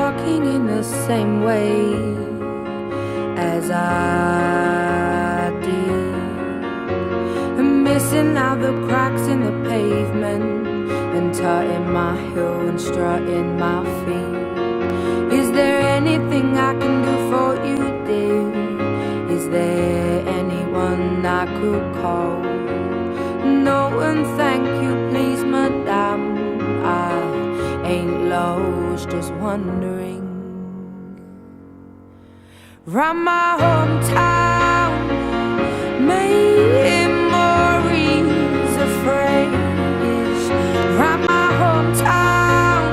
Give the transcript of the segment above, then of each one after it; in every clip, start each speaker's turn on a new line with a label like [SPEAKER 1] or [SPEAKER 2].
[SPEAKER 1] walking in the same way as I did, and missing out the cracks in the pavement, and tutting my heel and strutting my feet. Is there anything I can do for you, dear? Is there anyone I could call? No, and thank you, please, madame. I ain't lost, just wondering. Round my hometown, memories of phrase. Round my hometown,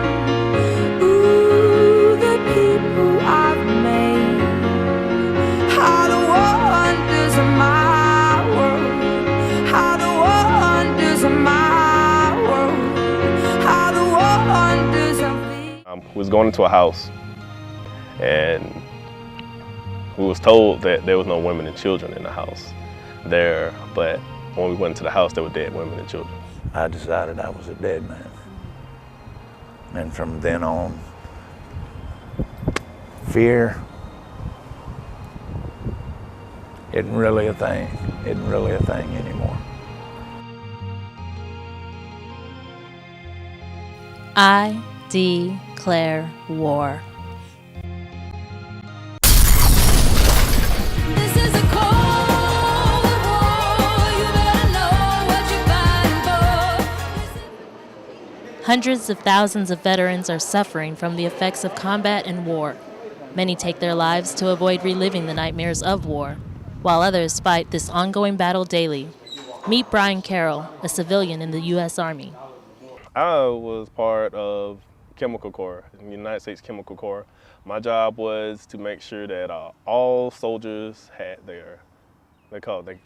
[SPEAKER 1] ooh, the people I've made are the wonders of my world, are the wonders of my world, are the wonders of the...
[SPEAKER 2] We was going into a house, and we was told that there was no women and children in the house there, but when we went into the house, there were dead women and children.
[SPEAKER 3] I decided I was a dead man. And from then on, fear isn't really a thing. Isn't really a thing anymore.
[SPEAKER 4] I declare war. Hundreds of thousands of veterans are suffering from the effects of combat and war. Many take their lives to avoid reliving the nightmares of war, while others fight this ongoing battle daily. Meet Brian Carroll, a civilian in the U.S. Army.
[SPEAKER 2] I was part of Chemical Corps, the United States Chemical Corps. My job was to make sure that all soldiers had their,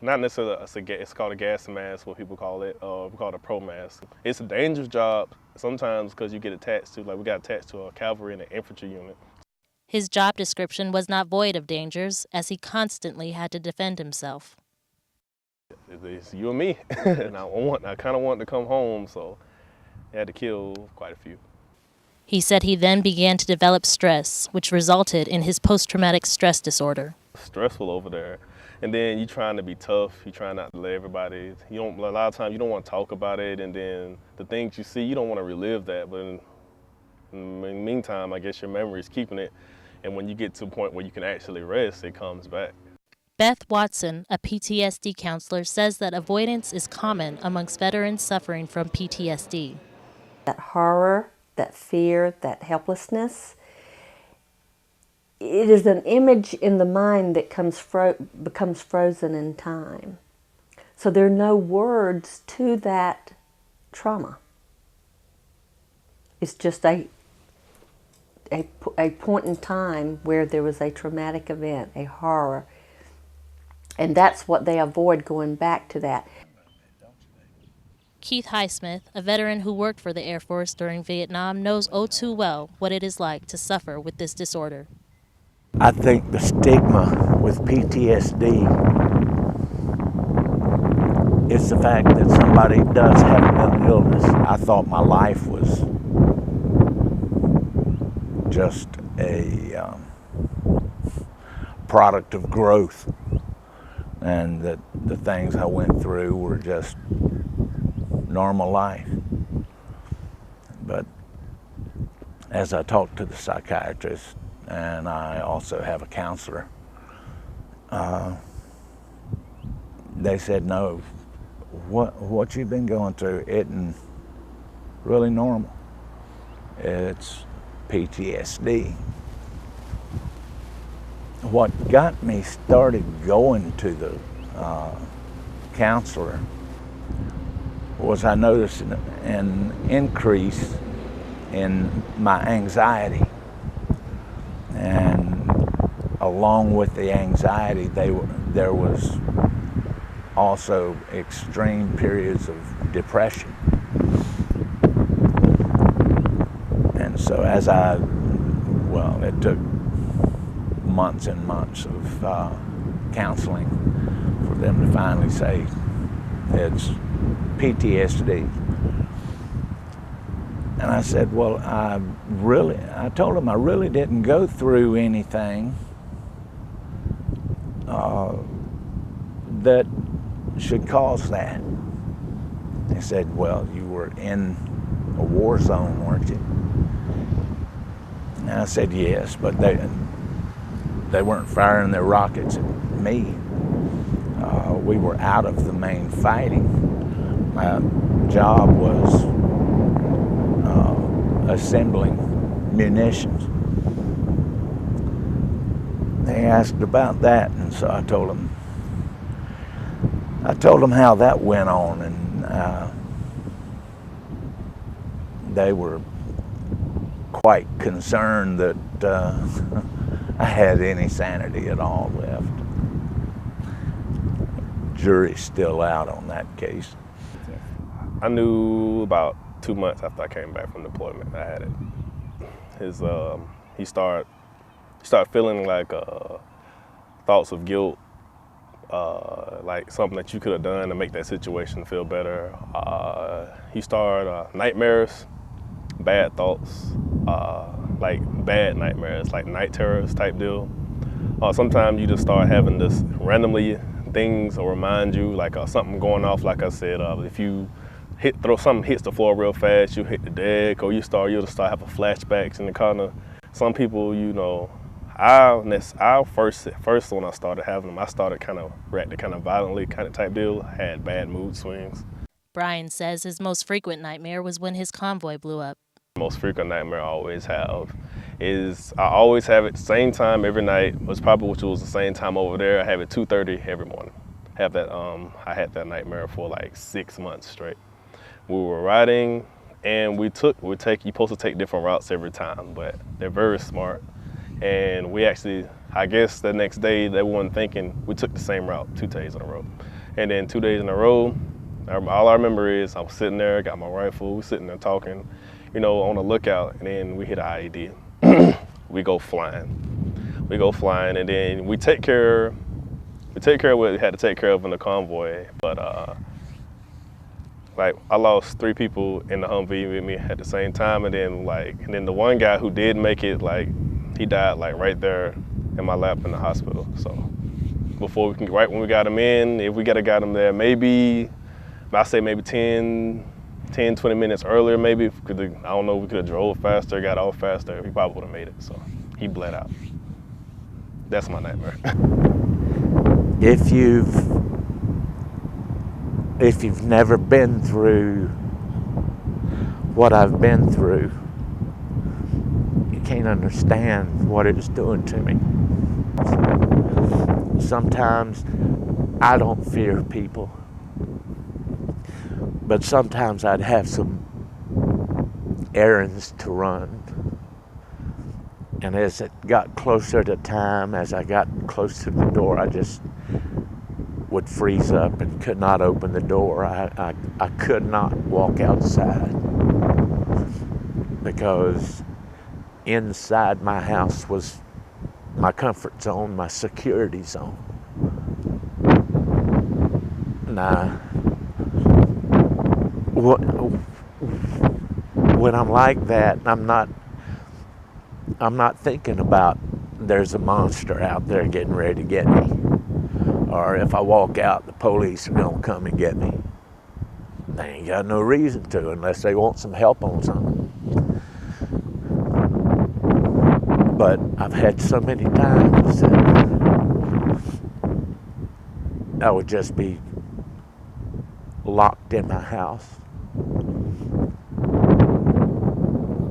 [SPEAKER 2] not necessarily, it's called a gas mask, what people call it, we call it a pro mask. It's a dangerous job sometimes because you get attached to, we got attached to a cavalry and an infantry unit.
[SPEAKER 4] His job description was not void of dangers, as he constantly had to defend himself.
[SPEAKER 2] It's you and me, and I kind of wanted to come home, so I had to kill quite a few.
[SPEAKER 4] He said he then began to develop stress, which resulted in his post-traumatic stress disorder.
[SPEAKER 2] Stressful over there. And then you're trying to be tough, you're trying not to let everybody, a lot of times you don't want to talk about it, and then the things you see, you don't want to relive that, but in the meantime, I guess your memory is keeping it, and when you get to a point where you can actually rest, it comes back.
[SPEAKER 4] Beth Watson, a PTSD counselor, says that avoidance is common amongst veterans suffering from PTSD.
[SPEAKER 5] That horror, that fear, that helplessness, it is an image in the mind that becomes frozen in time. So there are no words to that trauma. It's just a point in time where there was a traumatic event, a horror. And that's what they avoid, going back to that.
[SPEAKER 4] Keith Highsmith, a veteran who worked for the Air Force during Vietnam, knows oh too well what it is like to suffer with this disorder.
[SPEAKER 3] I think the stigma with PTSD is the fact that somebody does have a mental illness. I thought my life was just a product of growth, and that the things I went through were just normal life. But as I talked to the psychiatrist, and I also have a counselor, they said, no, what you've been going through isn't really normal. It's PTSD. What got me started going to the counselor was I noticed an increase in my anxiety. And along with the anxiety, there was also extreme periods of depression. And so it took months and months of counseling for them to finally say it's PTSD. And I said, well, I told him I really didn't go through anything that should cause that. He said, well, you were in a war zone, weren't you? And I said, yes, but they weren't firing their rockets at me. We were out of the main fighting. My job was assembling munitions. They asked about that, and so I told them how that went on, and they were quite concerned that I had any sanity at all left. Jury's still out on that case.
[SPEAKER 2] I knew about 2 months after I came back from deployment I had it. He started feeling like thoughts of guilt, like something that you could have done to make that situation feel better. He started nightmares, bad thoughts, like bad nightmares, like night terrors type deal. Sometimes you just start having this randomly things will remind you, like something going off. Like I said, if you something hits the floor real fast, you hit the deck, or you'll start having flashbacks, and kind of some people, you know, I first when I started having them, I started kind of reacting kind of violently, kind of type deal. I had bad mood swings.
[SPEAKER 4] Brian says his most frequent nightmare was when his convoy blew up.
[SPEAKER 2] The most frequent nightmare I always have is I always have it the same time every night. Which was the same time over there. I have it 2:30 every morning. I had that nightmare for like 6 months straight. We were riding, and you're supposed to take different routes every time, but they're very smart. And we actually, I guess the next day they weren't thinking, we took the same route 2 days in a row. And then 2 days in a row, all I remember is I was sitting there, got my rifle, we sitting there talking, you know, on the lookout, and then we hit an IED. We go flying, and then we take care of what we had to take care of in the convoy. But like I lost 3 people in the Humvee with me at the same time, and then the one guy who did make it, like he died like right there in my lap in the hospital. So right when we got him in, if we got him there, maybe I say maybe 10, 20 minutes earlier, maybe, I don't know, we could have drove faster, got off faster, he probably would have made it. So he bled out. That's my nightmare.
[SPEAKER 3] If you've never been through what I've been through, you can't understand what it was doing to me. Sometimes I don't fear people, but sometimes I'd have some errands to run. And as it got closer to time, as I got close to the door, I just would freeze up and could not open the door. I could not walk outside because inside my house was my comfort zone, my security zone. Now, when I'm like that, I'm not thinking about there's a monster out there getting ready to get me, or if I walk out, the police are gonna come and get me. They ain't got no reason to unless they want some help on something. But I've had so many times that I would just be locked in my house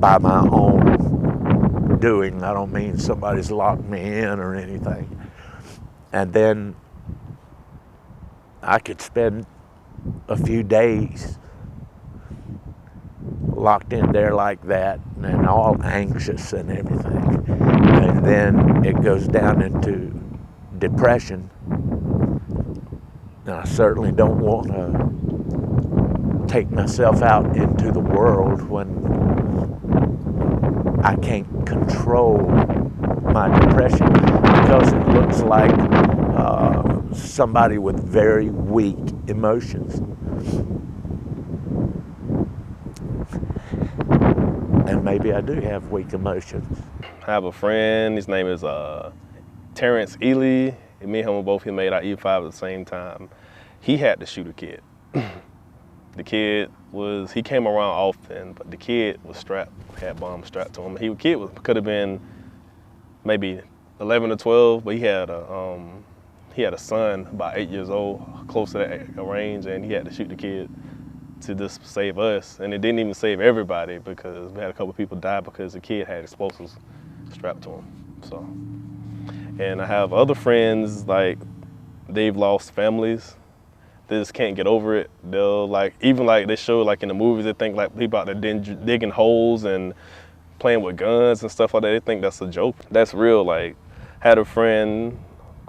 [SPEAKER 3] by my own doing. I don't mean somebody's locked me in or anything. And then I could spend a few days locked in there like that and all anxious and everything. And then it goes down into depression. And I certainly don't want to take myself out into the world when I can't control my depression, because it looks like somebody with very weak emotions. And maybe I do have weak emotions.
[SPEAKER 2] I have a friend, his name is Terrence Ely. Me and him were both made out E5 at the same time. He had to shoot a kid. The kid he came around often, but the kid was strapped, had bombs strapped to him. Could have been maybe 11 or 12, but he had a son about 8 years old, close to that range, and he had to shoot the kid to just save us. And it didn't even save everybody, because we had a couple people die because the kid had explosives strapped to him. So, and I have other friends, like, they've lost families. They just can't get over it. They'll even they show in the movies, they think like people out there digging holes and playing with guns and stuff like that. They think that's a joke. That's real. Like, had a friend,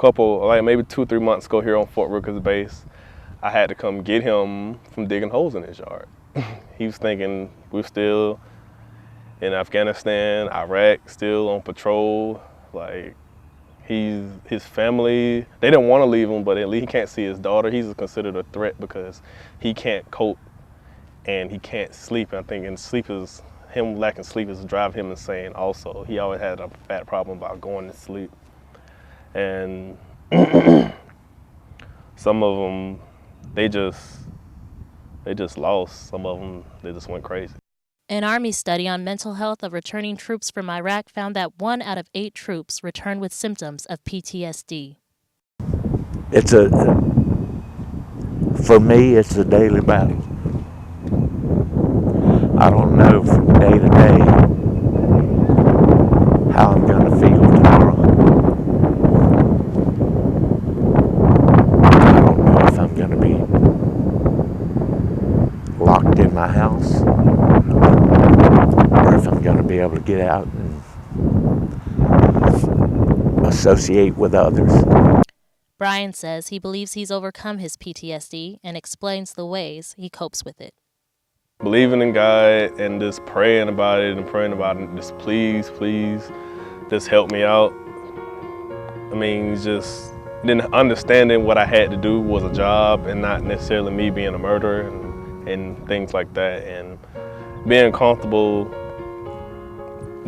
[SPEAKER 2] maybe 2 or 3 months ago here on Fort Rooker's base. I had to come get him from digging holes in his yard. He was thinking we're still in Afghanistan, Iraq, still on patrol. Like, his family, they didn't want to leave him, but at least he can't see his daughter. He's considered a threat because he can't cope and he can't sleep. And I think him lacking sleep is driving him insane also. He always had a bad problem about going to sleep. And some of them, they just lost. Some of them, they just went crazy.
[SPEAKER 4] An Army study on mental health of returning troops from Iraq found that 1 out of 8 troops returned with symptoms of PTSD.
[SPEAKER 3] For me, it's a daily battle. I don't know from day to day how I'm going to feel tomorrow. I don't know if I'm going to be locked in my house, or if I'm going to be able to get out and associate with others.
[SPEAKER 4] Brian says he believes he's overcome his PTSD and explains the ways he copes with it.
[SPEAKER 2] Believing in God and just praying about it, just please, just help me out. I mean, just then understanding what I had to do was a job and not necessarily me being a murderer and things like that, and being comfortable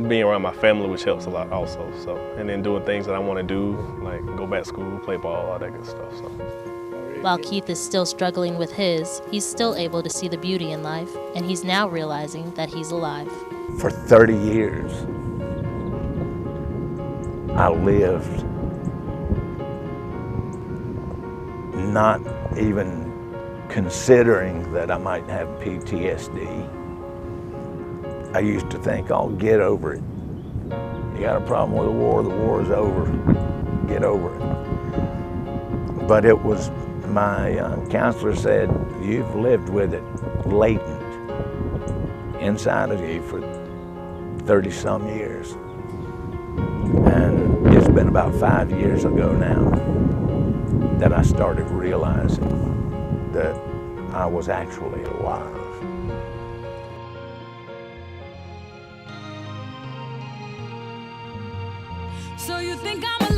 [SPEAKER 2] being around my family, which helps a lot also. So, and then doing things that I want to do, like go back to school, play ball, all that good stuff. So.
[SPEAKER 4] While Keith is still struggling with his, he's still able to see the beauty in life, and he's now realizing that he's alive.
[SPEAKER 3] For 30 years, I lived not even considering that I might have PTSD. I used to think, oh, get over it. You got a problem with the war is over. Get over it. But it was, my counselor said, you've lived with it latent inside of you for 30-some years. And it's been about 5 years ago now that I started realizing that I was actually alive.
[SPEAKER 1] So you think I'm